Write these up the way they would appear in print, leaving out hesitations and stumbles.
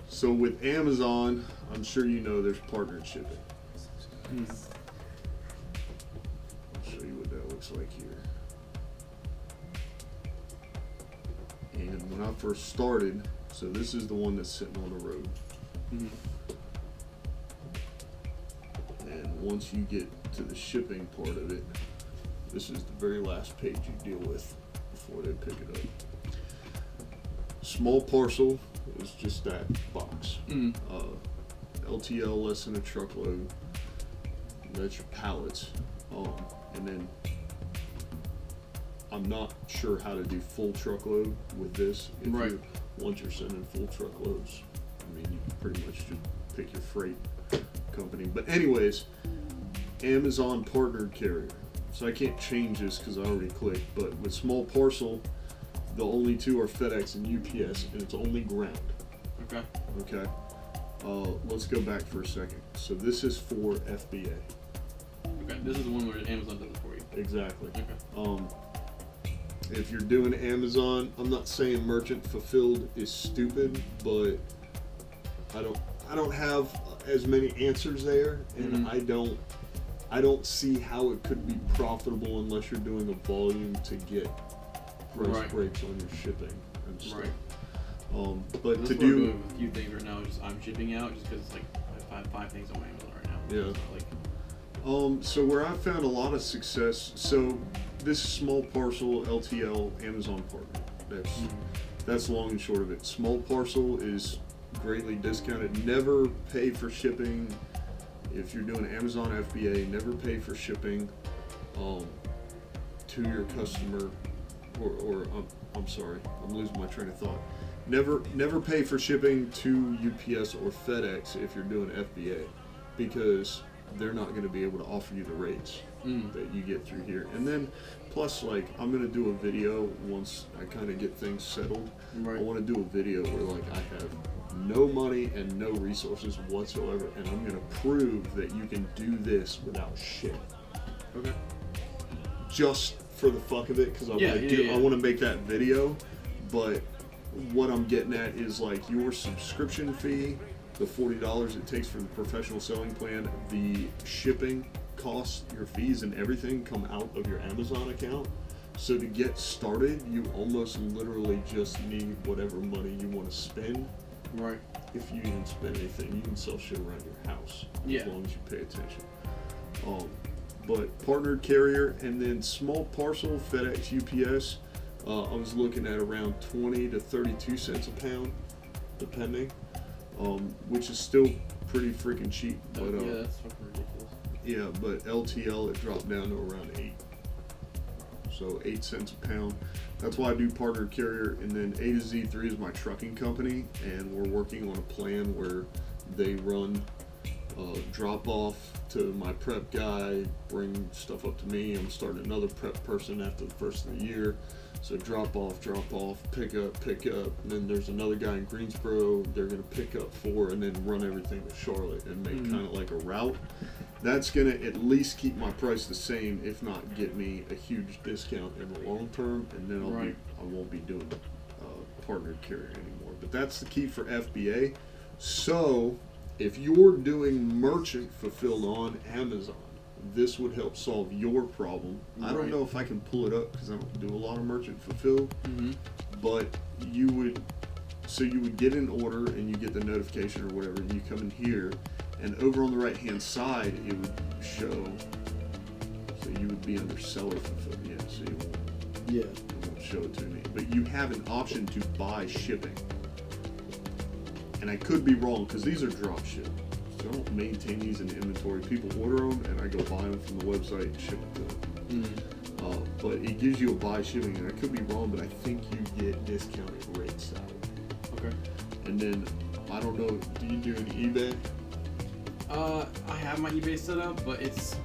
So with Amazon, I'm sure you know there's partnered shipping. I'll show you what that looks like here. And when I first started, so this is the one that's sitting on the road. And once you get to the shipping part of it, this is the very last page you deal with before they pick it up. Small parcel is just that box. LTL less than a truckload. That's your pallets. And then I'm not sure how to do full truckload with this. Once you're sending full truckloads, I mean, you can pretty much just pick your freight company. But anyways, Amazon partnered carrier. So I can't change this because I already clicked. But with small parcel, the only two are FedEx and UPS, and it's only ground. Okay. Let's go back for a second. So this is for FBA. Okay. This is the one where Amazon does it for you. Exactly. Okay. If you're doing Amazon, I'm not saying merchant fulfilled is stupid, but I don't have as many answers there, and I don't see how it could be profitable unless you're doing a volume to get price breaks on your shipping and stuff. But to do a few things right now, I'm shipping out just because it's like I have five things on my Amazon right now. Yeah. So where I found a lot of success, so this small parcel LTL Amazon partner. That's long and short of it. Small parcel is greatly discounted. Never pay for shipping. If you're doing Amazon FBA, never pay for shipping to your customer. Or I'm sorry, I'm losing my train of thought. Never pay for shipping to UPS or FedEx if you're doing FBA, because they're not going to be able to offer you the rates that you get through here. And then plus, like, I'm going to do a video once I kind of get things settled. I want to do a video where, like, I have no money and no resources whatsoever, and I'm going to prove that you can do this without shit. Okay. Just for the fuck of it, because I want to make that video. But what I'm getting at is, like, your subscription fee, the $40 it takes for the professional selling plan, the shipping costs, your fees and everything come out of your Amazon account. So to get started, you almost literally just need whatever money you want to spend. If you even spend anything, you can sell shit around your house as long as you pay attention. But partnered carrier, and then small parcel, FedEx, UPS, I was looking at around 20 to 32 cents a pound, depending, which is still pretty freaking cheap. But, that's fucking ridiculous. Yeah, but LTL, it dropped down to around 8. So 8 cents a pound. That's why I do partnered carrier. And then A to Z3 is my trucking company, and we're working on a plan where they run drop off to my prep guy, bring stuff up to me. I'm starting another prep person after the first of the year. So drop off, pick up, and then there's another guy in Greensboro. They're gonna pick up 4 and then run everything to Charlotte and make kind of like a route. That's gonna at least keep my price the same, if not get me a huge discount in the long term. And then I won't be doing partnered carrier anymore. But that's the key for FBA. So if you're doing merchant fulfilled on Amazon, this would help solve your problem. I don't know if I can pull it up because I don't do a lot of merchant fulfilled, but you would get an order and you get the notification or whatever, and you come in here, and over on the right hand side it would show, so you would be under seller fulfilled. So you won't show it to me, but you have an option to buy shipping. And I could be wrong because these are drop ship. So I don't maintain these in inventory. People order them and I go buy them from the website and ship it to them. But it gives you a buy shipping, and I could be wrong, but I think you get discounted rates out of it. Okay. And then, I don't know, do you do an eBay? I have my eBay set up, but it's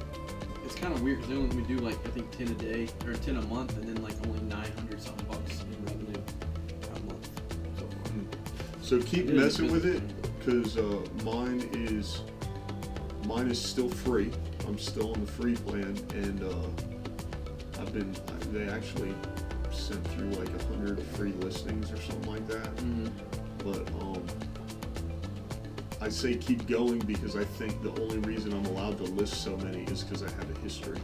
kind of weird because they only let me do, like, I think 10 a day or 10 a month, and then like only 900 something bucks in revenue a month so far. So keep messing with it, because mine is Mine is still free. I'm still on the free plan, and they actually sent through like 100 free listings or something like that. Mm-hmm. But I say keep going because I think the only reason I'm allowed to list so many is because I have a history.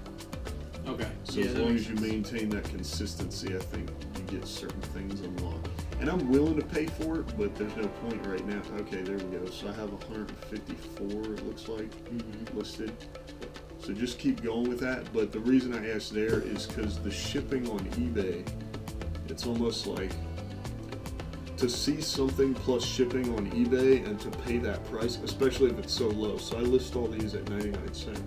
Okay. So yeah, as long as you maintain that consistency, I think you get certain things unlocked. And I'm willing to pay for it, but there's no point right now. Okay, there we go. So I have 154, it looks like, listed. So just keep going with that. But the reason I asked there is because the shipping on eBay, it's almost like to see something plus shipping on eBay and to pay that price, especially if it's so low. So I list all these at 99 cents.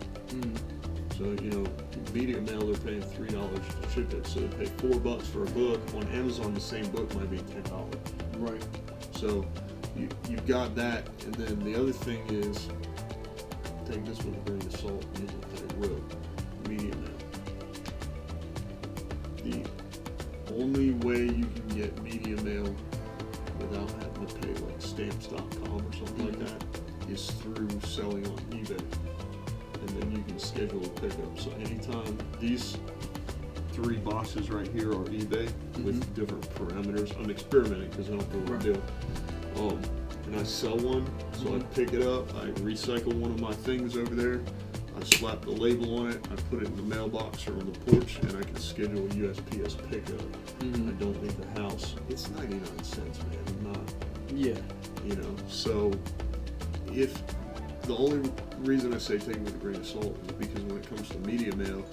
So, you know, media mail, they're paying $3 to ship it. So they pay $4 for a book. On Amazon, the same book might be $10. Right. So you've got that. And then the other thing is, take this with a grain of salt, use it that it will. Media mail. The only way you can get media mail without having to pay like stamps.com or something like that is through selling on eBay. And then you can schedule a pickup. So anytime these 3 boxes right here are eBay with different parameters. I'm experimenting because I don't know what to do. And I sell one, so I pick it up, I recycle one of my things over there, I slap the label on it, I put it in the mailbox or on the porch, and I can schedule a USPS pickup. I don't leave the house. It's 99 cents, man. I'm not. Yeah. You know, so if the only reason I say take it with a grain of salt is because when it comes to media mail,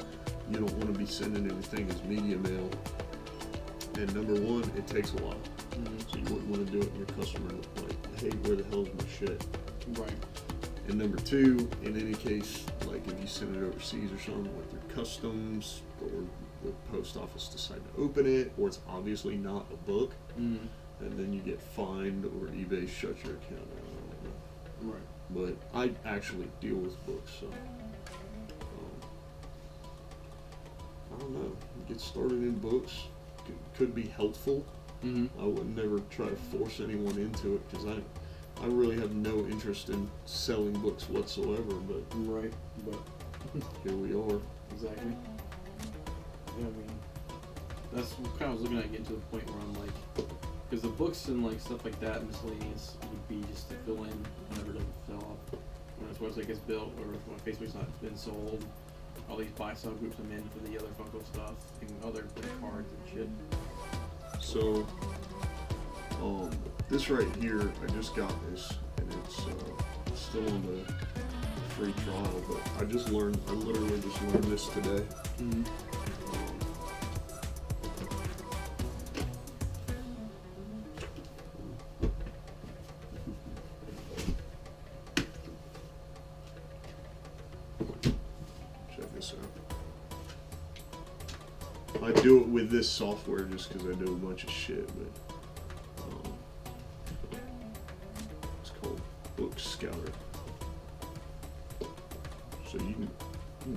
you don't want to be sending anything as media mail. And number one, it takes a while. So you wouldn't want to do it and your customer like, hey, where the hell's my shit? Right. And number two, in any case, like if you send it overseas or something, like their customs or the post office decide to open it, or it's obviously not a book, and then you get fined or eBay shuts your account down. Right. But I actually deal with books, so I don't know. Get started in books could be helpful. I would never try to force anyone into it because I really have no interest in selling books whatsoever. But here we are. Exactly. Yeah, I mean, that's what kind of was looking at getting to the point where I'm like, because the books and like stuff like that, miscellaneous, would be just to fill in whenever it doesn't fill up. When its website gets built or when Facebook's not been sold, all these buy sell groups I'm in for the other Funko stuff and other cards and shit. So, this right here, I just got this, and it's still on the free trial, but I literally just learned this today. Check this out. I do it with this software just because I do a bunch of shit, but it's called Book Scouter. So you can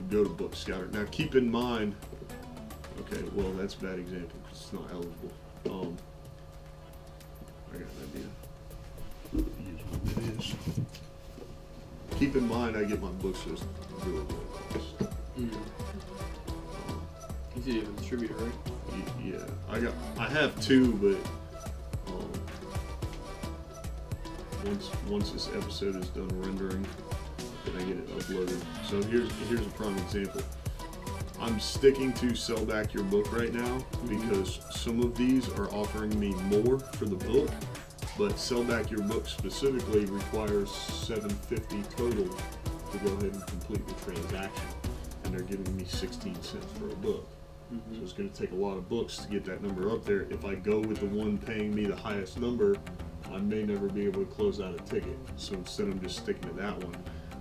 go to Book Scouter. Now keep in mind, okay, well that's a bad example because it's not eligible. I got an idea. Use what it is. Keep in mind I get my books just really low cost. You said you have a distributor, right? Yeah, I have 2, but once this episode is done rendering, then I get it uploaded. So here's a prime example. I'm sticking to Sell Back Your Book right now because some of these are offering me more for the book, but Sell Back Your Book specifically requires $7.50 total to go ahead and complete the transaction, and they're giving me 16 cents for a book. So it's going to take a lot of books to get that number up there. If I go with the one paying me the highest number, I may never be able to close out a ticket. So instead I'm just sticking to that one.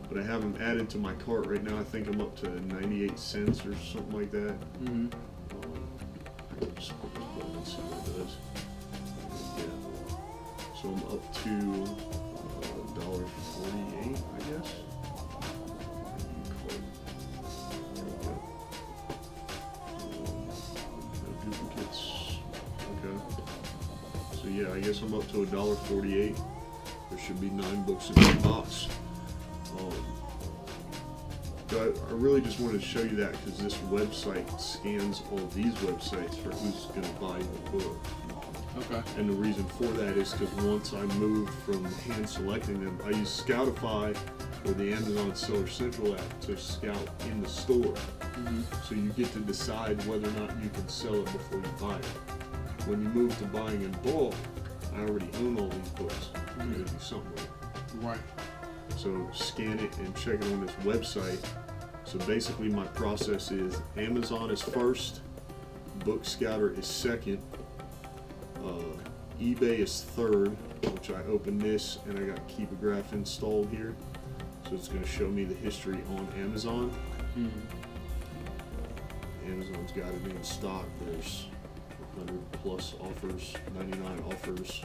But I have them added to my cart right now. I think I'm up to 98 cents or something like that. Just put this button and see what it does. Yeah. So I'm up to $1.48, I guess. So yeah, I guess I'm up to $1.48. There should be 9 books in the box. So I really just wanted to show you that because this website scans all these websites for who's going to buy the book. Okay. And the reason for that is because once I moved from hand selecting them, I use Scoutify or the Amazon Seller Central app to scout in the store. So you get to decide whether or not you can sell it before you buy it. When you move to buying in bulk, I already own all these books. I'm going to do something with it. Right. So scan it and check it on this website. So basically my process is Amazon is first, Book Scouter is second, eBay is third, which I open this and I got Keepograph installed here. So it's going to show me the history on Amazon. Amazon's got it in stock. There's 100 plus offers, 99 offers.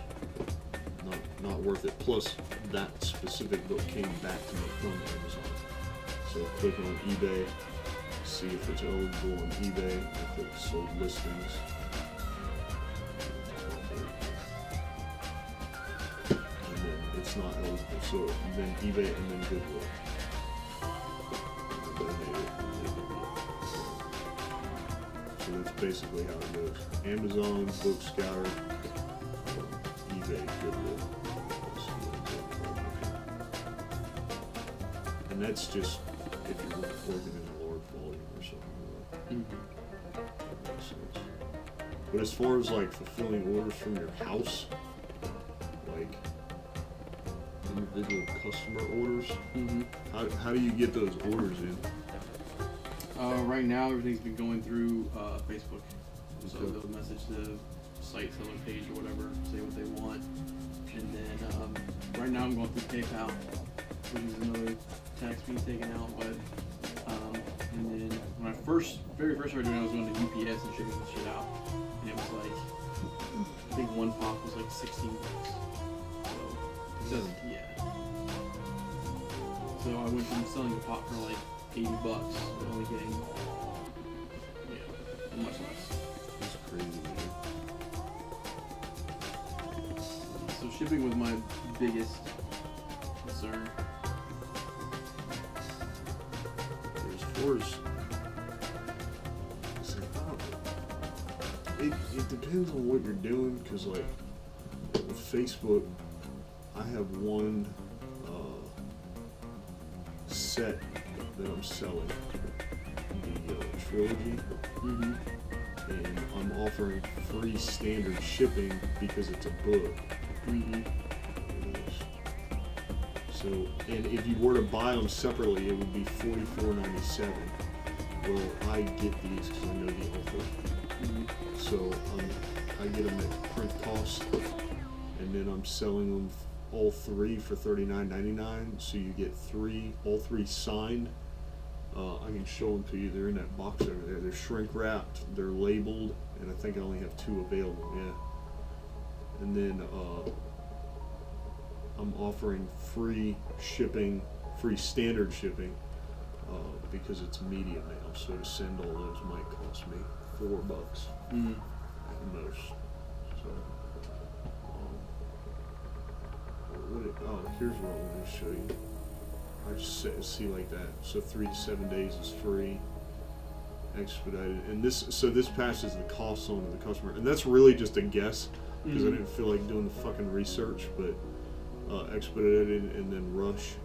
Not worth it. Plus, that specific book came back to me from Amazon. So click on eBay, see if it's eligible on eBay, and click sold listings. And then it's not eligible. So then eBay and then Goodwill. So that's basically how it goes. Amazon, Book Scouter, eBay, Goodwill. And that's just if you're working in a large volume or something. That makes sense. But as far as like fulfilling orders from your house, like individual customer orders, how do you get those orders in? Right now, everything's been going through Facebook. So they'll message the site selling page or whatever, say what they want. And then right now I'm going through PayPal, which is another tax being taken out. But and then when I very first started doing it, I was going to UPS and shipping the shit out. And it was like, I think one pop was like $16. So, yeah. So I went from selling a pop for like $80 and only getting, much less. That's crazy, man. So shipping was my biggest concern. As far as it depends on what you're doing, because like with Facebook, I have one set that I'm selling, the trilogy, and I'm offering free standard shipping because it's a book. So, and if you were to buy them separately, it would be $44.97. Well, I get these because I know the author. So I get them at print cost, and then I'm selling them all three for $39.99. So you get all three signed. I can show them to you. They're in that box over there. They're shrink wrapped. They're labeled, and I think I only have 2 available. Yeah. And then I'm offering free shipping, free standard shipping, because it's media mail. So to send all those might cost me $4 at most. So, here's what I wanted to show you. I just see like that. So 3 to 7 days is free, expedited, and this passes the cost on to the customer, and that's really just a guess because I didn't feel like doing the fucking research, but expedited and then rush.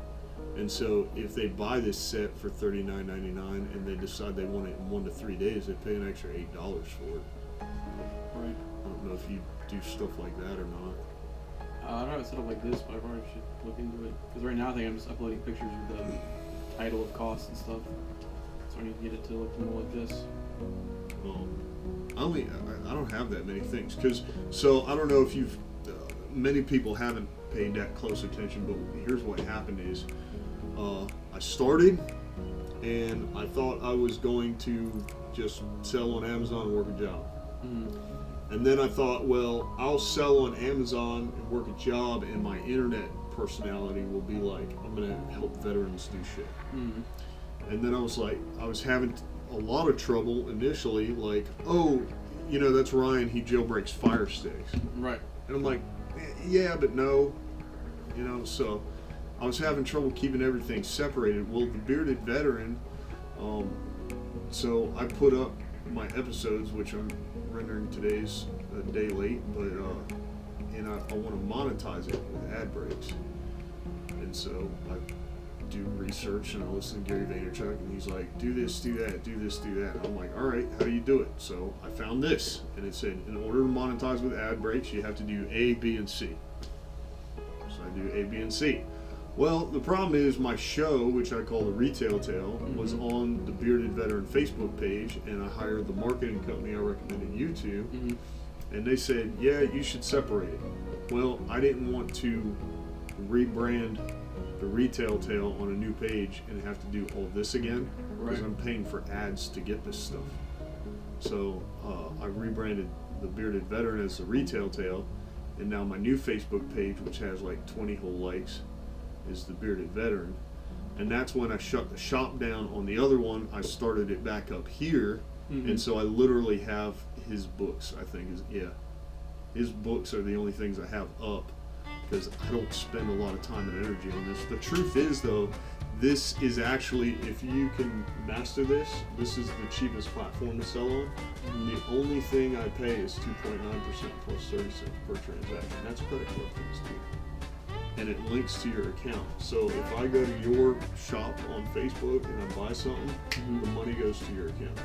And so if they buy this set for $39.99 and they decide they want it in 1 to 3 days, they pay an extra $8 for it. Right. I don't know if you do stuff like that or not. I don't have it set up like this, but I probably should look into it. Because right now I think I'm just uploading pictures with the title of costs and stuff. So I need to get it to look more like this. I don't have that many things. So I don't know if you've, many people haven't paid that close attention, but here's what happened is, I started and I thought I was going to just sell on Amazon and work a job. And then I thought, well, I'll sell on Amazon and work a job, and my internet personality will be like, I'm going to help veterans do shit. And then I was having a lot of trouble initially, like, oh, that's Ryan, he jailbreaks Fire Sticks. Right. And I'm like, yeah, but no. So I was having trouble keeping everything separated. Well, the bearded veteran So I put up my episodes, which I'm rendering today's a day late, but and I want to monetize it with ad breaks. And so I do research and I listen to Gary Vaynerchuk, and he's like, do this, do that, do this, do that. I'm like, all right, how do you do it? So I found this, and it said, in order to monetize with ad breaks, you have to do A, B, and C. So I do A, B, and C. Well, the problem is my show, which I call the Retail Tale, was on the Bearded Veteran Facebook page, and I hired the marketing company I recommended you to, and they said, yeah, you should separate it. Well, I didn't want to rebrand the Retail Tale on a new page and have to do all this again, because I'm paying for ads to get this stuff. So I rebranded the Bearded Veteran as the Retail Tale, and now my new Facebook page, which has like 20 whole likes, is the Bearded Veteran. And that's when I shut the shop down. On the other one, I started it back up here, and so I literally have his books. I think his books are the only things I have up, because I don't spend a lot of time and energy on this. The truth is, though, this is actually, if you can master this, this is the cheapest platform to sell on. The only thing I pay is 2.9% plus 30 cents per transaction. That's credit card fees too. And it links to your account. So if I go to your shop on Facebook and I buy something, the money goes to your account.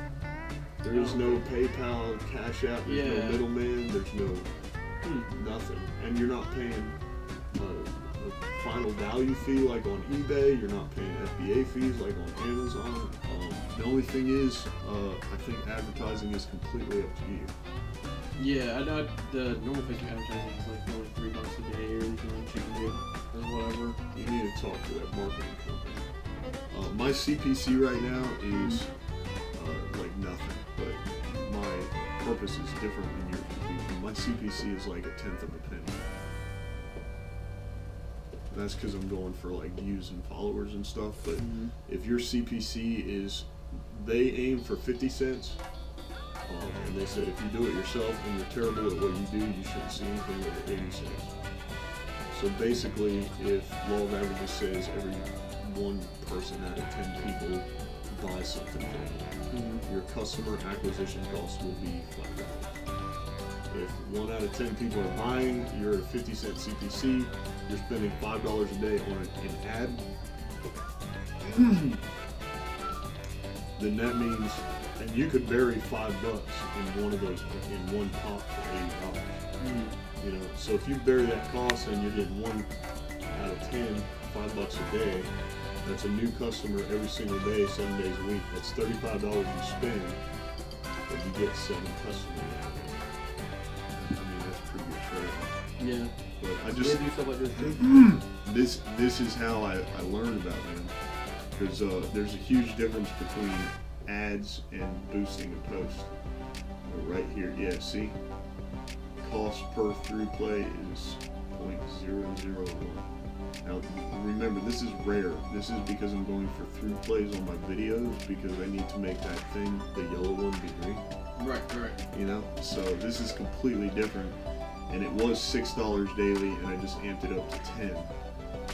There is no PayPal, Cash App, there's no middleman, there's no nothing. And you're not paying a final value fee like on eBay, you're not paying FBA fees like on Amazon. The only thing is, I think advertising is completely up to you. Yeah, I know the normal Facebook advertising is like only $3 a day or anything like you can do, or whatever. You need to talk to that marketing company. My CPC right now is like nothing, but my purpose is different than yours. My CPC is like 1/10 of a penny. That's because I'm going for like views and followers and stuff. But if your CPC is, they aim for 50 cents. And they said if you do it yourself and you're terrible at what you do, you shouldn't see anything over 80 cents. So basically, if law of averages says every one person out of 10 people buys something from you, your customer acquisition cost will be $5. If 1 out of 10 people are buying, you're at a 50-cent CPC, you're spending $5 a day on an ad, then that means, and you could bury $5 in one of those, in one pot for $80. You know, so if you bury that cost and you're getting 1 out of 10, $5 a day, that's a new customer every single day, 7 days a week. That's $35 you spend, but you get 7 customers out of it. I mean, that's pretty good trade. Yeah. But I just do stuff like this too. this is how I learned about them. There's a huge difference between ads and boosting a post. Right here, yeah, see? Cost per through play is 0.001. Now remember, this is rare. This is because I'm going for through plays on my videos, because I need to make that thing, the yellow one, be green. Right. You know? So this is completely different. And it was $6 daily, and I just amped it up to 10.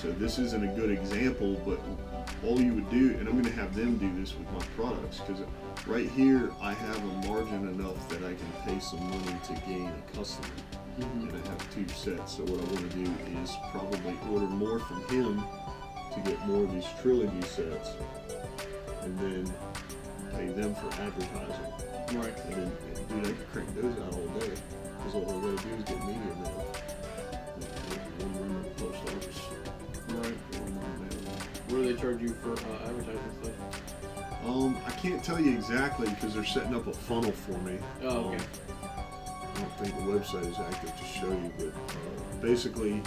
So this isn't a good example, but all you would do, and I'm going to have them do this with my products, because right here I have a margin enough that I can pay some money to gain a customer. And I have 2 sets. So what I want to do is probably order more from him to get more of these trilogy sets, and then pay them for advertising. Right. And then, dude, I can crank those out all day, because all I gotta do is get media now. One room at the post office. Right. What do they charge you for advertising stuff? I can't tell you exactly, because they're setting up a funnel for me. Oh, okay. I don't think the website is active to show you, but basically,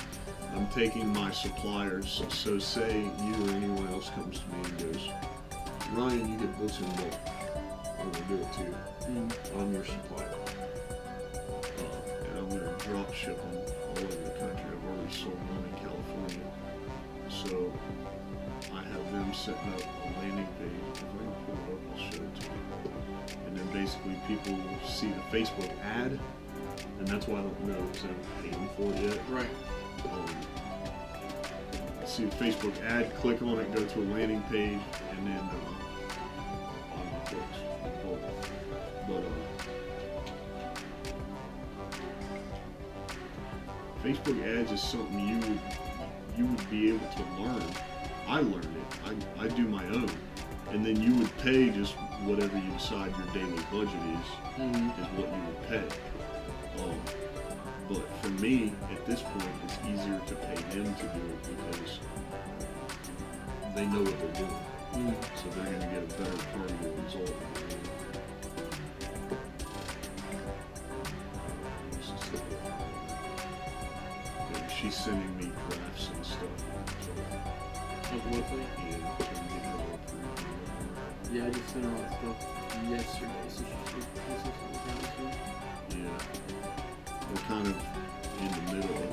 I'm taking my suppliers. So say you or anyone else comes to me and goes, Ryan, you get books in bulk. I'm gonna do it too. I'm your supplier. And I'm gonna drop ship them all over the country. I've already sold one in California. So I have them setting up a landing page. If I can pull it up, I'll show it to you. And then basically people see the Facebook ad, and that's why I don't know, because I haven't paid them for it yet. Right. See the Facebook ad, click on it, go to a landing page, and then Facebook ads is something you would be able to learn. I learned it. I do my own, and then you would pay just whatever you decide your daily budget is what you would pay. But for me, at this point, it's easier to pay them to do it because they know what they're doing. So they're going to get a better targeted result. And she's sending me crafts and stuff. So, Monthly? yeah, trying to get her all approved. Yeah, I just sent her all that stuff yesterday, so she should. Yeah, we're kind of in the middle of.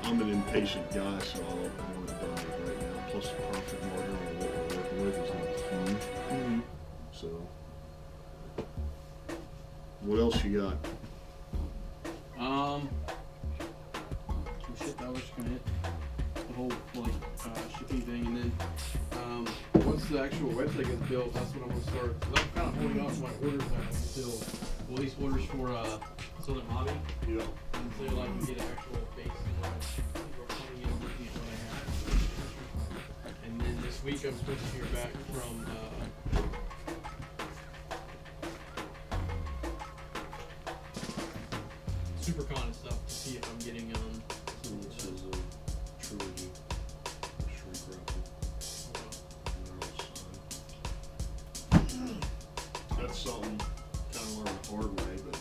I'm an impatient guy, so I want it done right now. Plus, the profit margin on what we're working with is not huge. So, what else you got? Shit, that was just gonna hit the whole shipping thing, and then once the actual website gets built, that's when I'm gonna start. Cause I'm kind of holding off my orders until these orders for Southern Hobby. Yeah. Until I can get an actual base of what I'm coming in looking at what I have. And then this week I'm supposed to hear back from Supercon and stuff to see if I'm getting This is a trilogy. Shrink wrapping. That's something kind of learned the hard way, but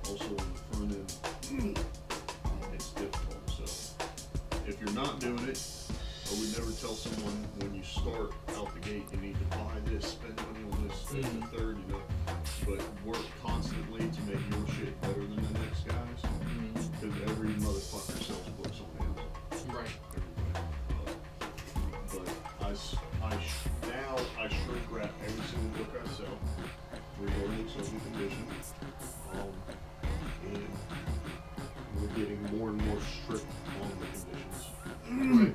also on the front end, it's difficult. So if you're not doing it, I would never tell someone when you start out the gate, you need to buy this, spend money on this, and the third, but work constantly to make your shit better than the next guy's. Because every motherfucker sells books on Amazon. right. But now I shrink wrap every single book I sell, regardless of the condition. And we're getting more and more strict on the conditions. Right.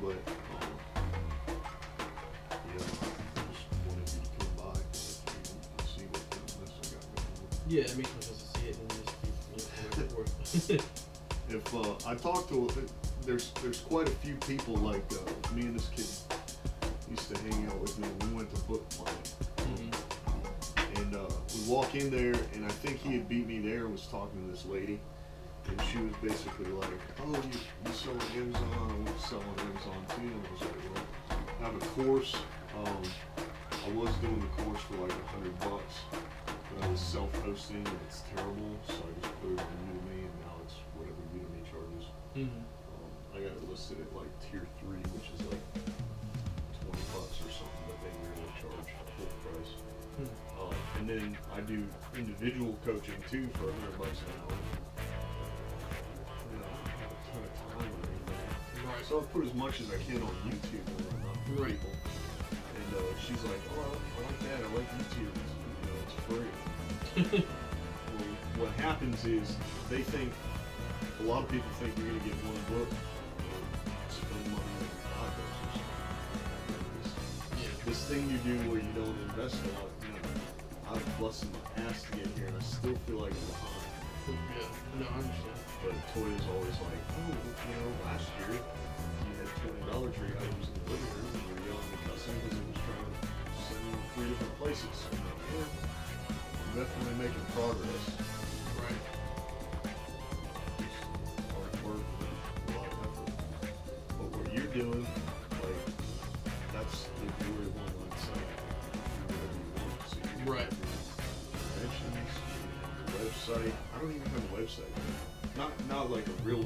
But yeah, I just wanted you to come by so that you can see what kind of mess I got going on. Yeah, it makes more sense to see it than just keep looking forth. If I talk to, there's quite a few people like me and this kid used to hang out with me. We went to Book Planet, and we walk in there, and I think he had beat me there. Was talking to this lady, and she was basically like, "Oh, you sell on Amazon? I want to sell on Amazon too." And I was like, "Well, I have a course. I was doing the course for like $100, but I was self-hosting, and it's terrible. So I just put it on Udemy, and now it's whatever Udemy charges." I got it listed at like tier 3, which is like $20 or something, but they really charge full price. And then I do individual coaching too for $100 an hour. You know, I don't have a ton of time or anything. Right. So I put as much as I can on YouTube and whatnot for Right. people. And she's like, "Oh, I like that. I like YouTube. It's free." Well, what happens is they think, a lot of people think you're going to get one book or spend money on 5 books or something. This thing you do where you don't invest a lot, I've busted my ass to get here and I still feel like I'm behind. Yeah, no, I understand. But Toya's always like, "Oh, last year you had $20 tree items in the living room and you were yelling and cussing because it was trying to send you 3 different places." So I'm like, "Yeah, I'm definitely making progress." Right. Hard work, a lot of effort. But what you're doing, like, that's the glory of online site. Do whatever you want. So you can Right. have your conventions, your website. I don't even have a website. Not like a real.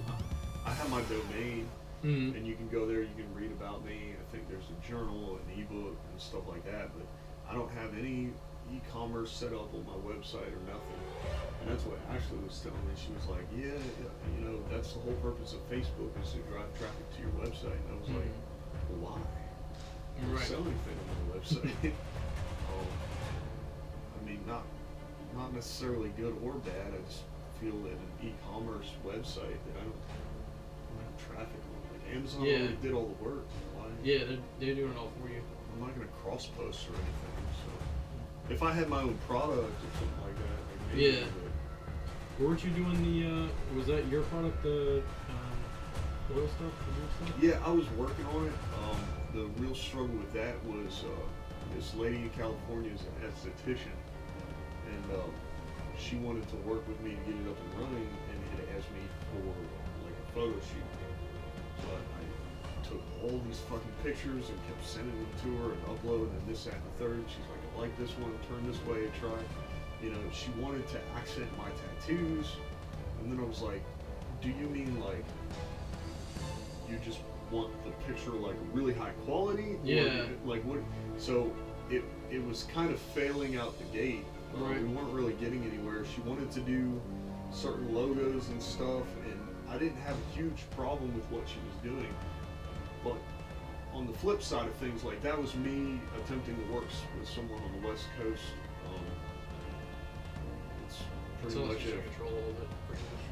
I have my domain, and you can go there. You can read about me. I think there's a journal, an ebook, and stuff like that. But I don't have any e-commerce set up on my website or nothing. And that's what Ashley was telling me. She was like, "Yeah, that's the whole purpose of Facebook is to drive traffic to your website." And I was like, "Well, why? I don't Right. sell anything on my website." I mean, not necessarily good or bad. I just feel that an e-commerce website that I don't have traffic on. Like Amazon already did all the work. Why? Yeah, they're doing it all for you. I'm not going to cross post or anything. So if I had my own product or something like that, like maybe, Yeah. but Weren't you doing the? Was that your product? The oil stuff, the beer stuff? Yeah, I was working on it. The real struggle with that was this lady in California is an esthetician, and she wanted to work with me to get it up and running, and had asked me for like a photo shoot. So I took all these fucking pictures and kept sending them to her and uploading and this, that, and the third. She's like, I like this one, turn this way, try. You know, she wanted to accent my tattoos, and then I was like, do you mean like you just want the picture like really high quality? Yeah. Or, like what? So it was kind of failing out the gate. Right. We weren't really getting anywhere. She wanted to do certain logos and stuff, and I didn't have a huge problem with what she was doing. But on the flip side of things, like that was me attempting to work with someone on the West Coast. It's pretty So much it's it. control a little bit. Pretty much.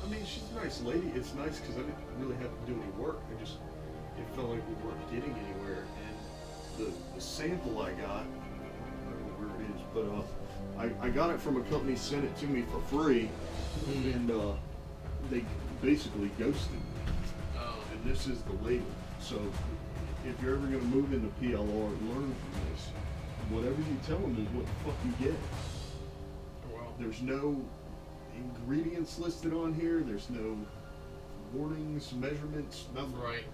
I mean, she's a nice lady. It's nice because I didn't really have to do any work. It felt like we weren't getting anywhere. And the sample I got, I don't know where it is, but I got it from a company, sent it to me for free, and they basically ghosted me. Oh. And this is the label. So if you're ever going to move into PLR, learn from this. Whatever you tell them is what the fuck you get. Oh, wow. There's no ingredients listed on here. There's no warnings, measurements, nothing. Right.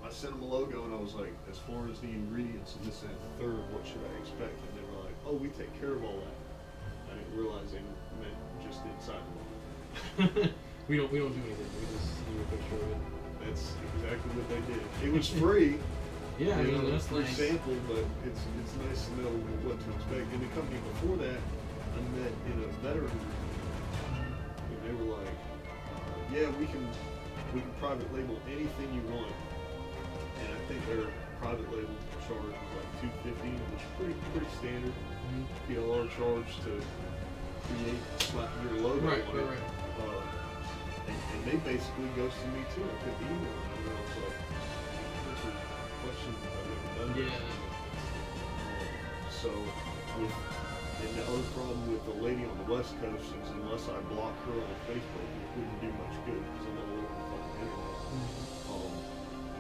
I sent them a logo and I was like, as far as the ingredients and this and the third, what should I expect? And they were like, oh, we take care of all that. I didn't realize they meant just inside the box. we don't do anything. We just do a picture of it. That's exactly what they did. It was free. Yeah, I You mean know, that's free nice. sample, but it's nice to know what to expect. And the company before that, I met in a veteran group, and they were like, yeah, we can private label anything you want. And I think their private label charge was like $250, which is pretty standard. PLR charge to create, slap your logo Right, on it. right. And they basically ghosted me too. I couldn't email them. And I was like, these are questions I've never done. Yeah. So, and the other problem with the lady on the West Coast is unless I block her on Facebook, it wouldn't do much good because I'm all over the fucking internet.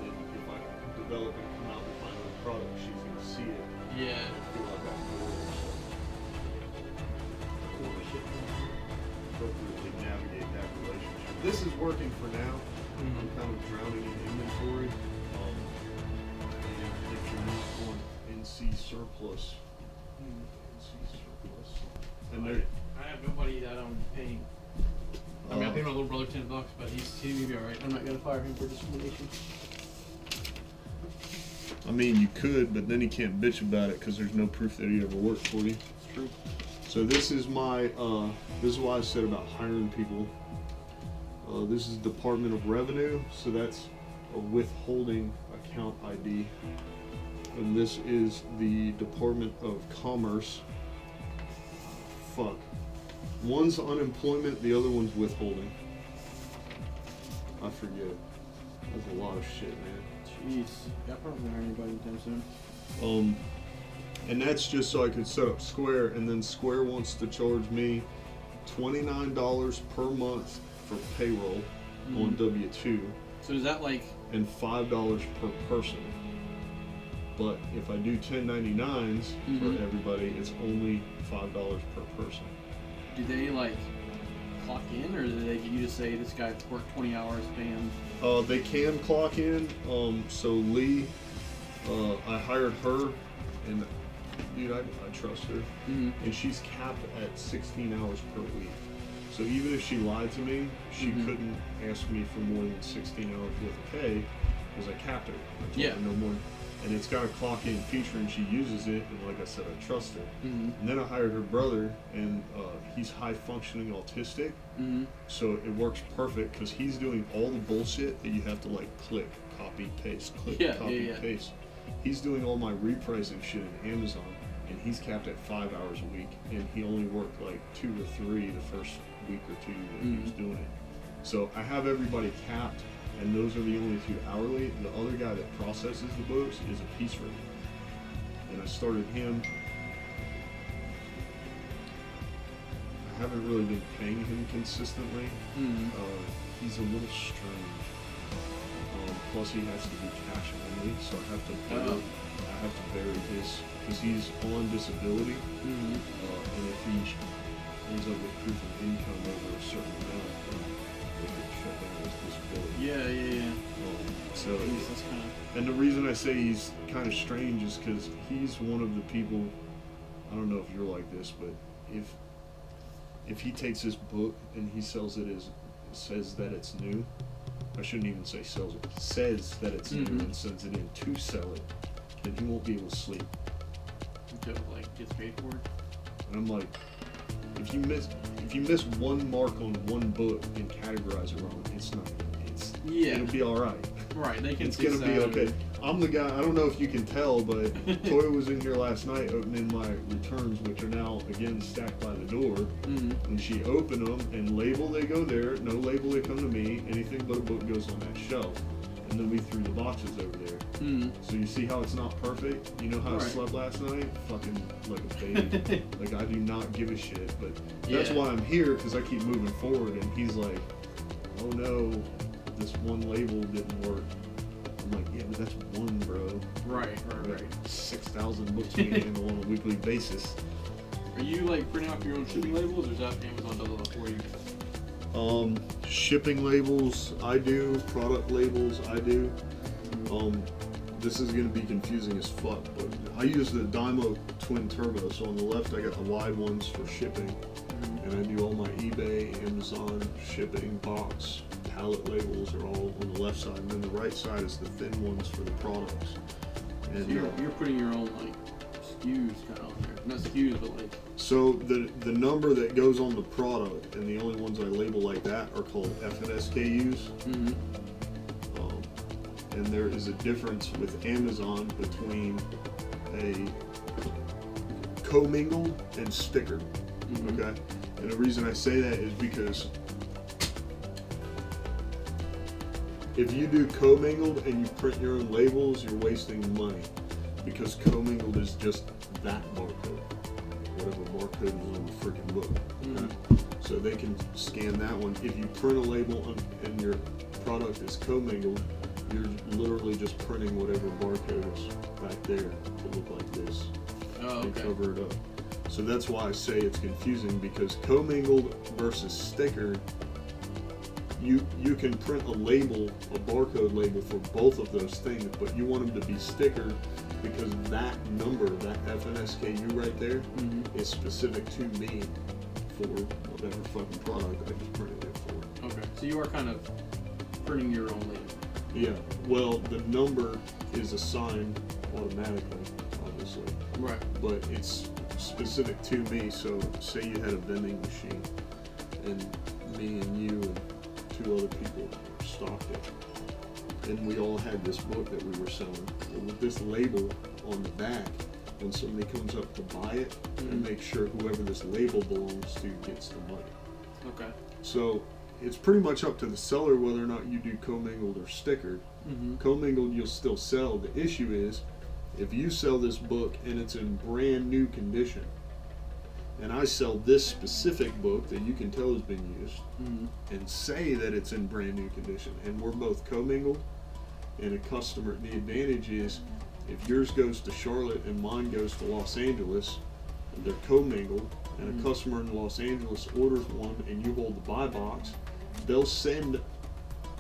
And if I develop and come out with my own product, she's gonna see it. Yeah. And feel like I'm doing it. Appropriately navigate that relationship. This is working for now. I'm kind of drowning in inventory. And if you're not on NC surplus, and there, I have nobody that I'm paying. I mean, I paid my little brother $10, but he's gonna be alright. I'm not gonna fire him for discrimination. I mean, you could, but then he can't bitch about it because there's no proof that he ever worked for you. It's true. So this is my, this is why I said about hiring people. This is Department of Revenue, so that's a withholding account ID. And this is the Department of Commerce. Fuck. One's unemployment, the other one's withholding. I forget. That's a lot of shit, man. Jeez. Yeah, I'm probably not hiring anybody anytime soon. And that's just so I could set up Square, and then Square wants to charge me $29 per month for payroll on W-2 So is that like, and $5 per person. But if I do 1099s for everybody, it's only $5 per person. do they like clock in, or do they get you to say this guy worked 20 hours, pay him? They can clock in. So Lee, I hired her, and dude, I trust her. And she's capped at 16 hours per week. So even if she lied to me, she couldn't ask me for more than 16 hours worth of pay because I capped her. I told her no more. And it's got a clock in feature, and she uses it. And like I said, I trust her. And then I hired her brother, and he's high functioning autistic. So it works perfect because he's doing all the bullshit that you have to like click, copy, paste, click, copy, paste. He's doing all my repricing shit in Amazon, and he's capped at 5 hours a week, and he only worked like 2 or 3 the first week or 2 that he was doing it. So I have everybody capped, and those are the only 2 hourly. The other guy that processes the books is a piece rate, and I started him. I haven't really been paying him consistently. Mm-hmm. He's a little strange. Plus, he has to be cash only, so I have to bury his because he's on disability. Mm-hmm. And if he ends up with proof of income over a certain amount, then they could shut down his disability. Yeah. So, Jeez, that's kind of. and the reason I say he's kind of strange is because he's one of the people. I don't know if you're like this, but if he takes this book and he sells it says that it's new. I shouldn't even say sells it. Says that it's new and sends it in to sell it, then he won't be able to sleep. Until like gets paid for it. And I'm like, if you miss one mark on one book and categorize it wrong, it'll be all right. Right, they can. It's gonna be okay. I'm the guy. I don't know if you can tell, but Toya was in here last night opening my returns, which are now again stacked by the door. Mm-hmm. And she opened them, and label they go there. No label they come to me. Anything but a book goes on that shelf. And then we threw the boxes over there. Mm-hmm. So you see how it's not perfect? You know how I slept last night? Fucking like a baby. Like I do not give a shit. But that's why I'm here, because I keep moving forward. And he's like, oh no, this one label didn't work. I'm like, yeah, but that's one, bro. Right. 6,000 books we handle on a weekly basis. Are you like printing off your own shipping labels, or is that Amazon does all that for you? Shipping labels, I do. Product labels, I do. This is going to be confusing as fuck, but I use the Dymo Twin Turbo. So on the left, I got the wide ones for shipping, and I do all my eBay, Amazon shipping, box, pallet labels are all on the left side, and then the right side is the thin ones for the products. And so you're putting your own like SKUs kind of on there, not SKUs, but like. So the number that goes on the product, and the only ones I label like that are called FNSKUs. Mm-hmm. And there is a difference with Amazon between a commingled and stickered. Mm-hmm. Okay, and the reason I say that is because if you do commingled and you print your own labels, you're wasting money, because commingled is just that barcode, whatever barcode is on the freaking book. Okay? So they can scan that one. If you print a label and your product is commingled, you're literally just printing whatever barcode is back there to look like this. And cover it up. So that's why I say it's confusing, because commingled versus stickered, you can print a label, a barcode label for both of those things, but you want them to be stickered because that number, that FNSKU right there, is specific to me for whatever fucking product I just printed it for. Okay, so you are kind of printing your own label. Yeah, well, the number is assigned automatically, obviously. Right. But it's specific to me, so say you had a vending machine, and me and you and 2 other people stocked it, and we all had this book that we were selling. And with this label on the back, when somebody comes up to buy it, and make sure whoever this label belongs to gets the money. Okay. So it's pretty much up to the seller whether or not you do commingled or stickered. Commingled you'll still sell. The issue is, if you sell this book and it's in brand new condition, and I sell this specific book that you can tell has been used, and say that it's in brand new condition, and we're both commingled, and a customer, the advantage is, if yours goes to Charlotte and mine goes to Los Angeles, and they're commingled, and a customer in Los Angeles orders one and you hold the buy box, they'll send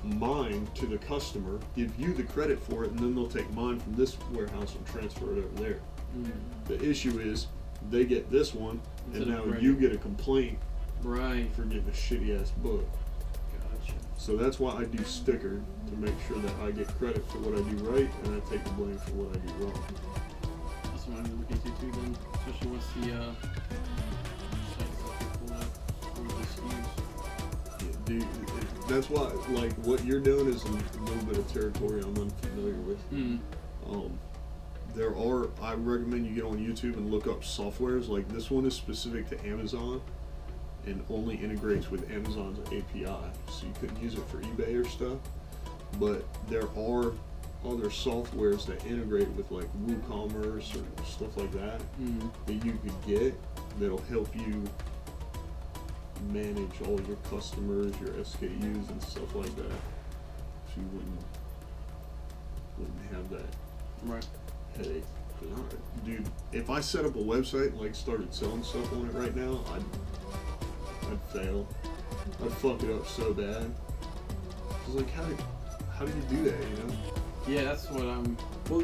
mine to the customer, give you the credit for it, and then they'll take mine from this warehouse and transfer it over there. The issue is, they get this one, and now you get a complaint for getting a shitty ass book. Gotcha. So that's why I do stickered, to make sure that I get credit for what I do right, and I take the blame for what I do wrong. That's what I'm looking into too, then, especially once the sites that they pull out for the SKUs. Dude, that's why, like, what you're doing is a little bit of territory I'm unfamiliar with. I recommend you get on YouTube and look up softwares. Like, this one is specific to Amazon and only integrates with Amazon's API, so you couldn't use it for eBay or stuff. But there are other softwares that integrate with, like, WooCommerce or stuff like that, that you could get that'll help you manage all your customers, your SKUs and stuff like that. So you wouldn't have that Right. headache. 'Cause dude, if I set up a website and like started selling stuff on it right now, I'd fail. I'd fuck it up so bad. Cause like how do you do that, you know? Yeah, that's what I'm. Well,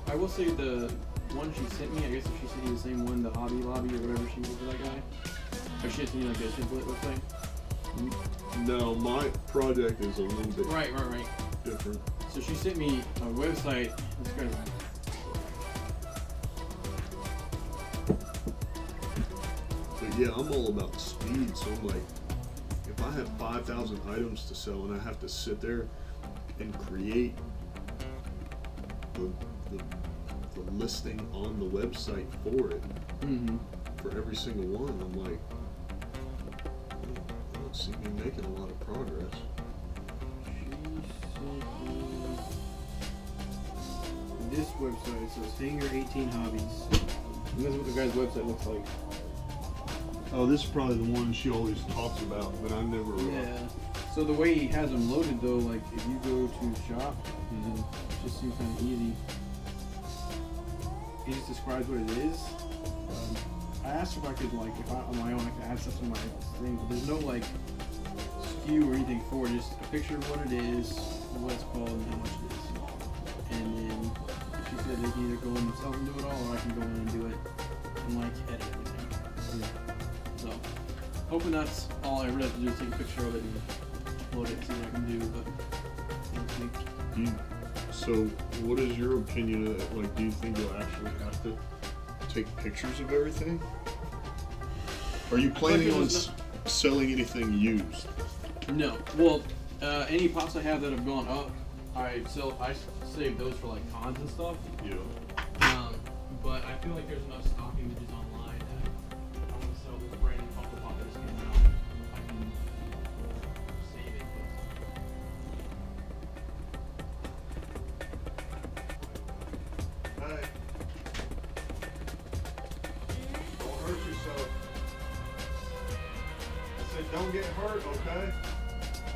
I will say the one she sent me. I guess if she sent you the same one, the Hobby Lobby or whatever she did for that guy. Or she sent you like a template website. No, my project is a little bit Right. different. So she sent me a website. This guy's. But yeah, I'm all about speed, so I'm like, if I have 5,000 items to sell and I have to sit there and create the listing on the website for it, Mm-hmm. for every single one, I'm like, I don't see me making a lot of progress. This website says Hanger 18 Hobbies. And this is what the guy's website looks like. Oh, this is probably the one she always talks about, but I never. Yeah. So the way he has them loaded though, like if you go to shop, it just seems kind of easy. He just describes what it is. I asked if I could like, if I on my own I could add stuff to my thing, but there's no like SKU or anything for it. Just a picture of what it is, what it's called, and how much it is. And then she said they can either go in themselves and do it all, or I can go in and do it and like edit everything. So hoping that's all I really have to do is take a picture of it and upload it and see what I can do. But we'll see. So, what is your opinion of that? Like, do you think you'll actually have to take pictures of everything? Are you planning on selling anything used? No. Well, any pops I have that have gone up, I save those for like cons and stuff. Yeah. But I feel like there's enough stock images online that if I want to sell this brand new Funko Pop that just came out, I can save it. Hey. Don't hurt yourself. I said don't get hurt, okay?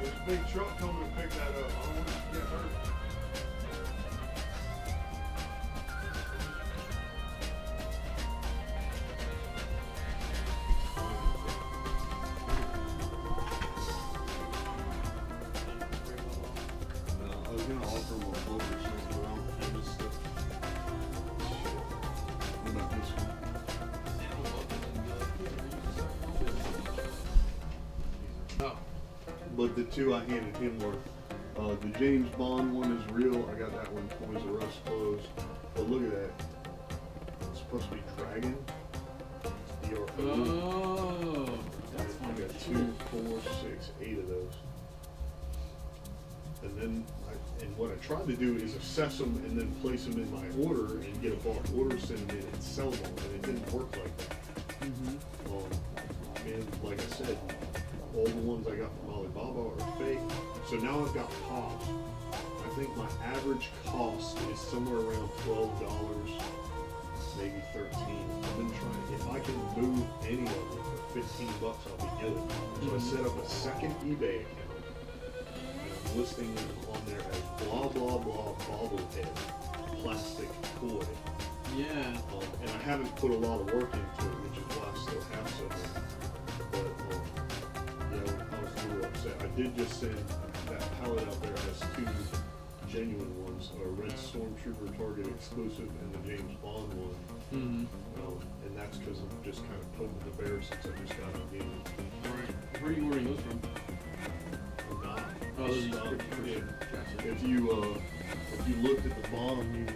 There's a big truck coming to pick that up. I don't want you to get hurt. No, I was gonna offer him a book or something, but I don't have this stuff. Shit. What about this one? Oh. But the two I handed him were, the James Bond one is real. I got that one Toys R Us closed. But look at that. It's supposed to be Dragon. It's the Oh. That's I fine. got 2, 4, 6, 8 of those. And then, and what I tried to do is assess them and then place them in my order and get a bulk order, send them in and sell them. And it didn't work like that. And like I said, all the ones I got from Alibaba are fake. So now I've got pops. I think my average cost is somewhere around $12, maybe 13. I've been trying, if I can move any of them for $15, I'll be good. So I set up a second eBay account, and I'm listing them on there as blah blah blah bobblehead plastic toy. Yeah. And I haven't put a lot of work into it, which is why I still have some. But yeah, I was a little upset. I did just send that pallet out there as 2 genuine ones, a red Stormtrooper Target exclusive and the James Bond one. Mm-hmm. And that's because I'm just kind of poking the bear since I just got out game. Alright. Where are you ordering those from? I'm not. Oh, those are Stop. yeah. Gotcha. If you looked at the bottom, you'd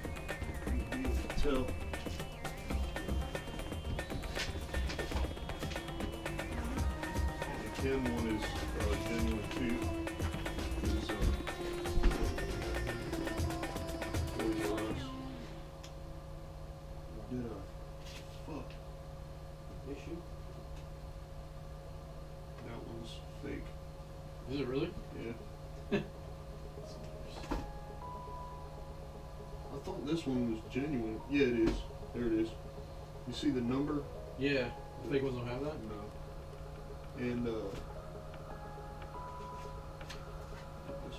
be able to tell. And the Ken one is genuine too. Is Toys R Us. Did fuck issue? That one's fake. Is it really? Yeah. I thought this one was genuine. Yeah, it is. There it is. You see the number? Yeah. Fake ones don't have that? No. And this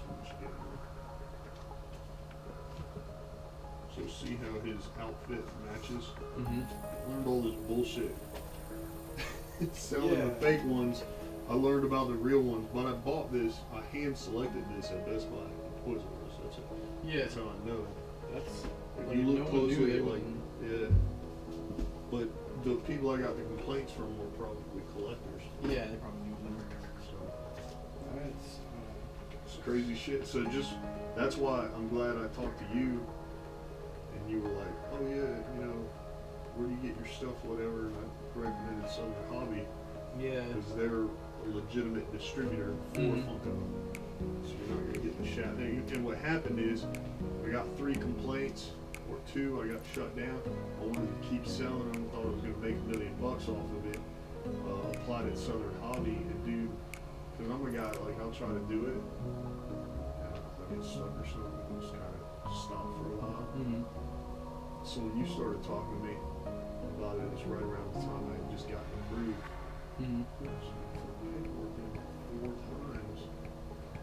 one should get in there. So see how his outfit matches? Mm-hmm. I learned all this bullshit. Selling Yeah. the fake ones. I learned about the real ones, but I bought this. I hand selected this at Best Buy and Toys R Us. That's it. Yeah. That's how I know. That's. If Like, you look no one knew closely, they like, wouldn't. yeah. But the people I got the complaints from were probably collectors. Yeah, they probably knew them. So That's. it's crazy shit. So that's why I'm glad I talked to you, and you were like, oh yeah, where do you get your stuff, whatever. And I recommended Southern Hobby Yeah. because they're a legitimate distributor for Mhm. Funko. So you're not gonna get the shot down. And what happened is, I got 3 complaints, or 2. I got shut down. I wanted to keep selling them. Thought I was gonna make $1 million off of it. Applied at Southern Hobby and do, because I'm a guy like I'll try to do it. And I get stuck or something. And just kind of stop for a while. Mm-hmm. So when you started talking to me about it, it's right around the time I had just gotten approved. Mm-hmm. Working 4 times,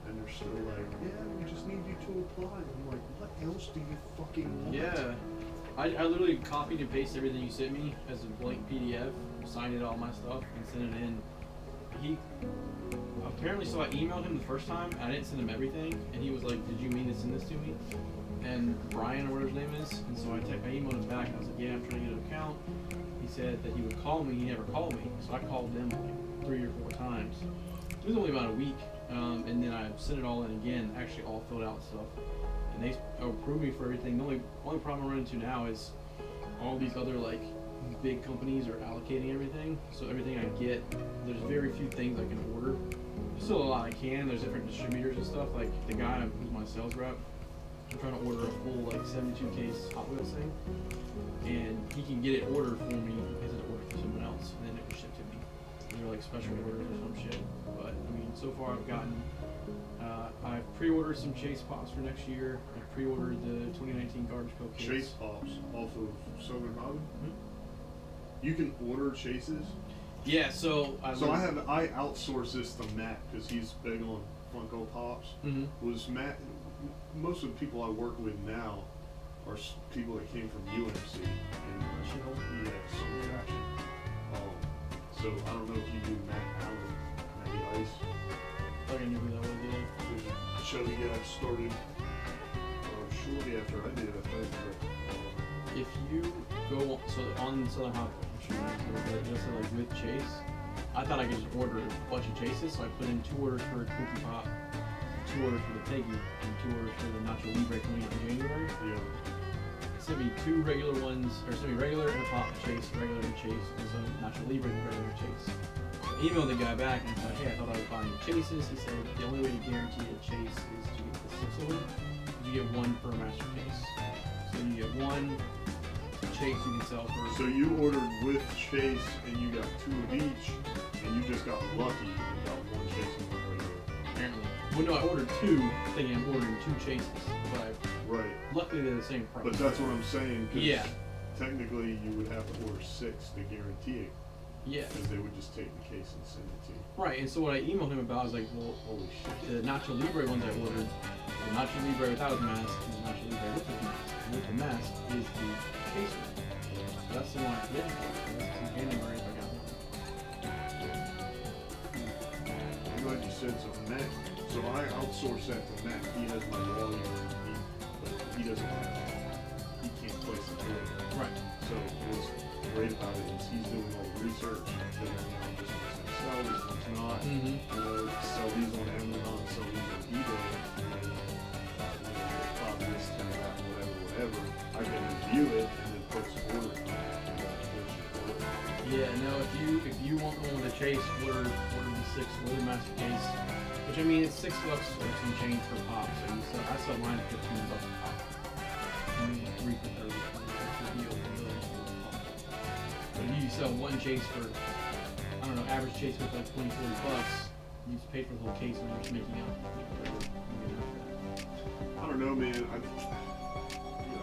and they're still like, yeah, we just need you to apply. I'm like, what else do you fucking want? Yeah. I literally copied and pasted everything you sent me as a blank PDF, signed it all my stuff, and sent it in. He apparently, so I emailed him the first time, and I didn't send him everything, and he was like, did you mean to send this to me? And Brian, or whatever his name is, and so I emailed him back, and I was like, yeah, I'm trying to get an account. He said that he would call me, he never called me, so I called them like 3 or 4 times. It was only about a week, and then I sent it all in again, actually all filled out stuff. And they approved me for everything. The only problem I run into now is all these other like big companies are allocating everything. So everything I get, there's very few things I can order. There's still a lot I can. There's different distributors and stuff. Like the guy who's my sales rep, I'm trying to order a full like 72 case Hot Wheels thing, and he can get it ordered for me because it's ordered for someone else, and then it was shipped to me. They're like special orders or some shit. But I mean, so far I've gotten. I've pre-ordered some Chase Pops for next year. I pre-ordered the 2019 Garbage Pail Case. Chase Pops off of Southern Hobby. Mhm. You can order chases. Yeah, so I outsource this to Matt because he's big on Funko Pops. Mhm. Was Matt? Most of the people I work with now are people that came from UMC and yeah, some traction. So I don't know if you knew Matt Allen, Matty Ice. I knew who that was. Yeah. There's a show you guys started shortly after I did, I think. But, If you go on Southern Hobby, just like with Chase, I thought I could just order a bunch of Chases, so I put in 2 orders for Twinkie Pop, 2 orders for the Peggy, and 2 orders for the Nacho Libre coming out in January. yeah. It sent me 2 regular ones, or sent me regular and a Pop Chase, regular and Chase, and some Nacho Libre and regular Chase. I emailed the guy back and said, hey, I thought I was buying Chases. He said the only way to guarantee a Chase is to get the 6 of them. You get 1 per master case. So you get 1 Chase you can sell for. So you ordered with Chase and you got 2 of each, and you just got lucky and got 1 Chase and 1 regular. Apparently. Well, no, I ordered 2, thinking I'm ordering 2 Chases, but Right. luckily they're the same price. But that's what I'm saying. 'Cause Yeah. technically, you would have to order 6 to guarantee it, Yeah. because they would just take the case and send it to you. Right, and so what I emailed him about was like, well, Holy shit. the Nacho Libre ones I ordered, the Nacho Libre without his mask, and the Nacho Libre with his mask. And with the mask is the case one. So that's the one I put in for. So that's in January if I got one. I'm glad you said something, Matt. So I outsource that to Matt. He has my volume, but he doesn't have, he can't place the order. Right. So what's great about it is he's doing all the research, figuring out this one's gonna sell, this one's not. Mm-hmm. Sell these on Amazon, sell these on eBay, and then probably this kind of whatever. I can review it and then put some order. Yeah, no, if you want one with a Chase, order the 6 with a master case. Which I mean, it's $6 or some change per pop. So I sell mine at $15 a pop. I mean, 3 for 30. That's the deal. But if you sell 1 Chase for, I don't know, average Chase with like $20, $40, you just pay for the whole case and you're just making out. I don't know, man.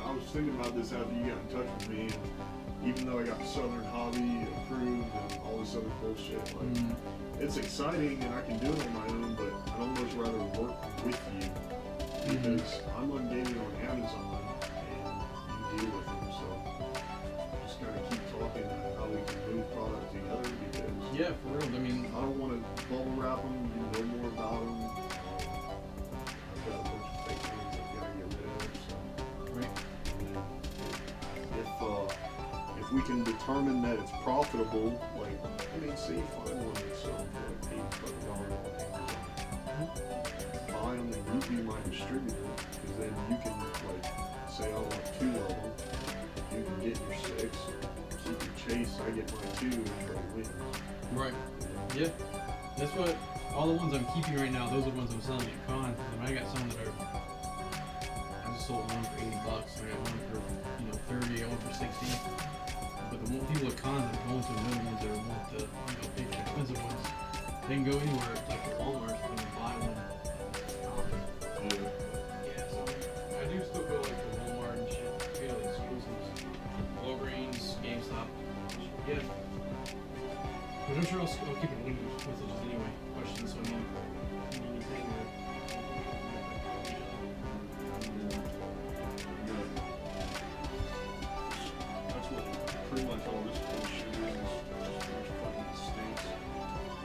I was thinking about this after you got in touch with me, and even though I got Southern Hobby approved and all this this other bullshit. Like, it's exciting and I can do it on my own, but I'd almost rather work with you because I'm ungaming on Amazon and you deal with them. So just kind of keep talking about how we can move product together because Yeah, for real. I mean, I don't want to bubble wrap them, you know more about them. I've got a bunch of fake things I've got to get rid of. So. right. If we can determine that it's profitable, like, I mean, say you find one that's selling for like $85 on Amazon. Buy them and you be my distributor, because then you can, like, say I want 2 of them, you can get your 6, keep your chase, I get my 2, and everybody wins. Right. Yeah. That's what, all the ones I'm keeping right now, those are the ones I'm selling at con. I mean, I got some that are, I just sold one for $80. I got one for, 30, I got one for 60. But the people at cons that are going to the middle ones that want the, big expensive ones, they can go anywhere, like at Walmart, and buy one. Yeah, so I do still go like to Walmart and shit, like exclusives, Walgreens, GameStop. Yeah. But I'm sure I'll keep it linked messages anyway. Questions, so I mean, anything or. That's what pretty much all this bullshit is. Just fucking stinks.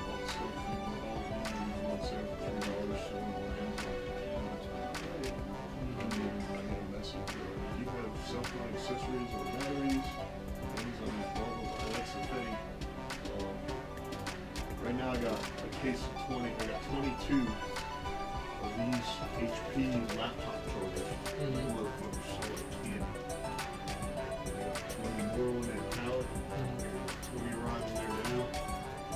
All the stuff you know, all the $3, selling on Amazon. I get a message. If you have cell phone accessories or batteries, Amazon, blah blah blah. That's the thing. Right now I got a case of 20. I got 22 of these HP laptop chargers. Motherfuckers so like candy. I got 20 more on that pallet. We'll be arriving there now.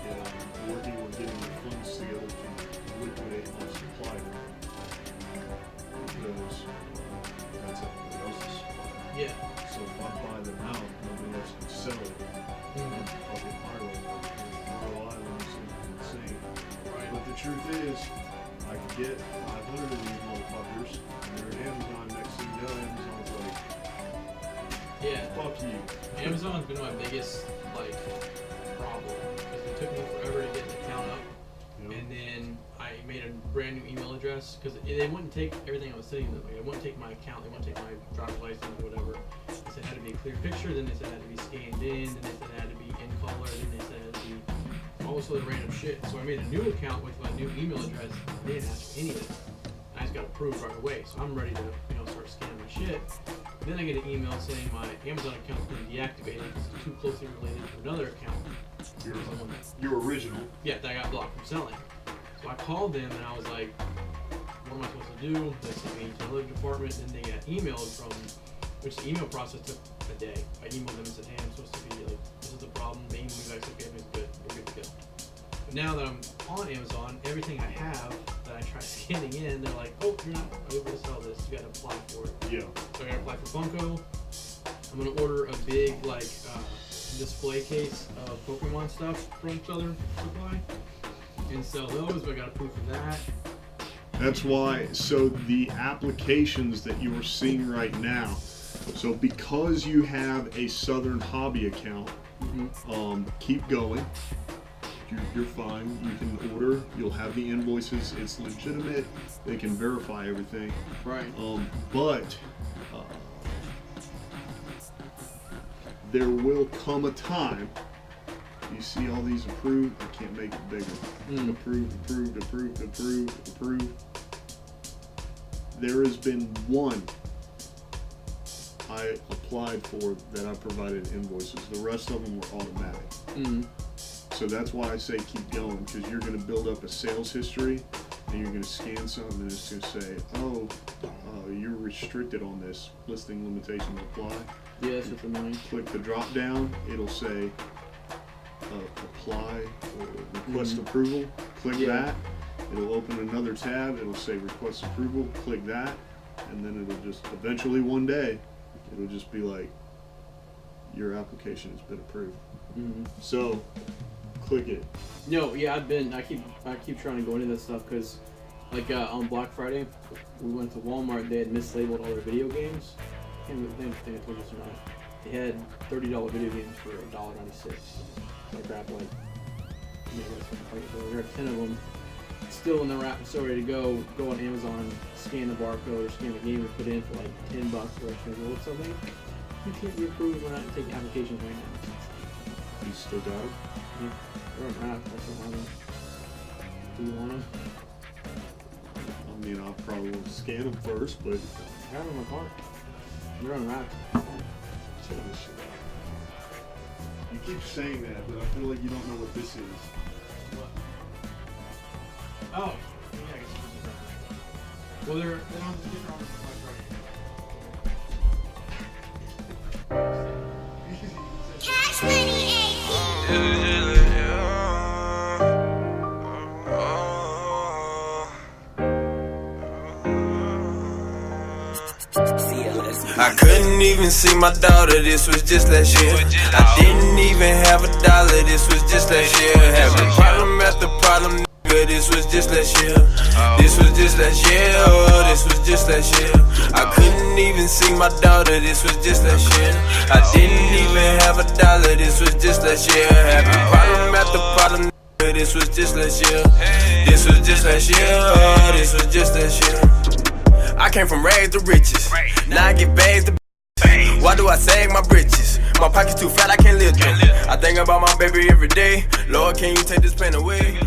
And I'm working on getting the funds together to liquidate my supply. Because that's everybody else's supply. Yeah. So if I buy them out, nobody else can sell it. I'll get fired on it. Insane. Right. But the truth is, I could get 500 of these motherfuckers, and they're at Amazon. Next thing you know, Amazon's like, Yeah. fuck you. Amazon's been my biggest problem because it took me forever to get an account up, and then I made a brand new email address because they wouldn't take everything I was sending them. Like, they wouldn't take my account, they wouldn't take my driver's license or whatever. They said it had to be a clear picture, then they said it had to be scanned in, then they said it had to be in color, then they said it had to be all this other random shit. So I made a new account with my new email address. They didn't ask for any of this. I just got approved right away. So I'm ready to, start scanning my shit. Then I get an email saying my Amazon account's been deactivated because it's too closely related to another account. Your original. Yeah, that I got blocked from selling. So I called them and I was like, what am I supposed to do? They sent me to another department, and they got emailed from, which the email process took a day. I emailed them and said, hey, I'm supposed to be like, this is the problem. They emailed me back, said, okay, everything's good. We're good to go. But now that I'm on Amazon, everything I have that I try scanning in, they're like, oh, you're not able to sell this. You gotta apply for it. Yeah. So I gotta apply for Funko. I'm gonna order a big, display case of Pokemon stuff from Southern Supply and sell those, but I got approved for that. That's why, so the applications that you are seeing right now, so because you have a Southern Hobby account, keep going. You're fine. You can order. You'll have the invoices. It's legitimate. They can verify everything. Right. But there will come a time. You see all these approved. I can't make it bigger. Approved. There has been one I applied for that I provided invoices. The rest of them were automatic. So that's why I say keep going, because you're going to build up a sales history, and you're going to scan something, and it's going to say, oh, you're restricted on this. Listing limitations apply. Yeah, that's what's annoying. Click the drop down. It'll say apply or request approval. Click that. It'll open another tab. It'll say request approval. Click that, and then it'll just eventually one day, it'll just be like, your application has been approved. So click it. No, yeah, I keep trying to go into this stuff because, on Black Friday, we went to Walmart. They had mislabeled all their video games. I can't remember if they told us or not. They had $30 video games for $1.96. So I grabbed Yeah, there are 10 of them still in the wrap, still ready to go. Go on Amazon, scan the barcode or scan the game and put in for like $10 for extra gold something. You can't be approved. We're not taking applications right now. You still got them? Yeah, they're on wrap. That's what happened. Do you want them? I mean, I'll probably want to scan them first, but I got them in my car. They're on wrap. check this shit out. You keep saying that, but I feel like you don't know what this is. What? Oh, yeah, I guess it's right. Well, they don't have the sticker on the front right. Cash money, I couldn't even see my daughter, this was just last year. I didn't even have a dollar, this was just last year. Having problem after problem, nigga, this was just last year. This was just last year, oh, this was just last year. I couldn't even see my daughter, this was just last year. I didn't even have a dollar, this was just last year. Having problem after problem, nigga, this was just last year. This was just last year, oh, this was just last year. I came from rags to riches, now I get bags to why do I sag my britches? My pockets too fat, I can't live them. I think about my baby every day. Lord, can you take this pain away?